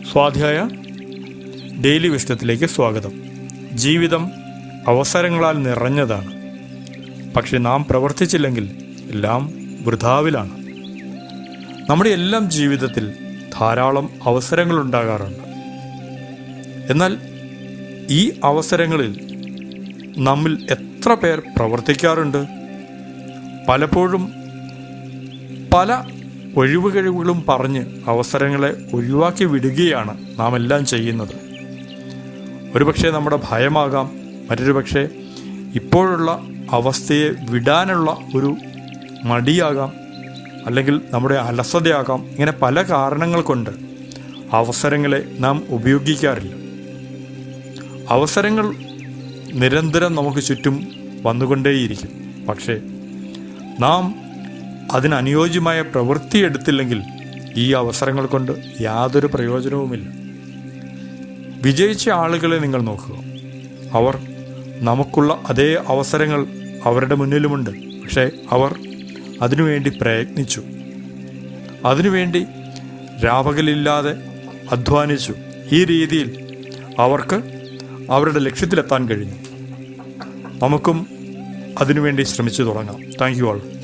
സ്വാധ്യായ ഡെയിലി വിസ്ഡത്തിലേക്ക് സ്വാഗതം. ജീവിതം അവസരങ്ങളാൽ നിറഞ്ഞതാണ്. പക്ഷെ നാം പ്രവർത്തിച്ചില്ലെങ്കിൽ എല്ലാം വൃഥാവിലാണ്. നമ്മുടെ എല്ലാം ജീവിതത്തിൽ ധാരാളം അവസരങ്ങളുണ്ടാകാറുണ്ട്. എന്നാൽ ഈ അവസരങ്ങളിൽ നമ്മിൽ എത്ര പേർ പ്രവർത്തിക്കാറുണ്ട്? പലപ്പോഴും പല ഒഴിവുകഴിവുകളും പറഞ്ഞ് അവസരങ്ങളെ ഒഴിവാക്കി വിടുകയാണ് നാം എല്ലാം ചെയ്യുന്നത്. ഒരുപക്ഷെ നമ്മുടെ ഭയമാകാം, മറ്റൊരു പക്ഷേ ഇപ്പോഴുള്ള അവസ്ഥയെ വിടാനുള്ള ഒരു മടിയാകാം, അല്ലെങ്കിൽ നമ്മുടെ അലസതയാകാം. ഇങ്ങനെ പല കാരണങ്ങൾ കൊണ്ട് അവസരങ്ങളെ നാം ഉപയോഗിക്കാറില്ല. അവസരങ്ങൾ നിരന്തരം നമുക്ക് ചുറ്റും വന്നുകൊണ്ടേയിരിക്കും. പക്ഷേ നാം അതിനനുയോജ്യമായ പ്രവൃത്തി എടുത്തില്ലെങ്കിൽ ഈ അവസരങ്ങൾ കൊണ്ട് യാതൊരു പ്രയോജനവുമില്ല. വിജയിച്ച ആളുകളെ നിങ്ങൾ നോക്കുക. അവർ നമുക്കുള്ള അതേ അവസരങ്ങൾ അവരുടെ മുന്നിലുമുണ്ട്. പക്ഷേ അവർ അതിനുവേണ്ടി പ്രയത്നിച്ചു, അതിനുവേണ്ടി രാപകലില്ലാതെ അധ്വാനിച്ചു. ഈ രീതിയിൽ അവർക്ക് അവരുടെ ലക്ഷ്യത്തിലെത്താൻ കഴിഞ്ഞു. നമുക്കും അതിനുവേണ്ടി ശ്രമിച്ചു തുടങ്ങാം. Thank you all.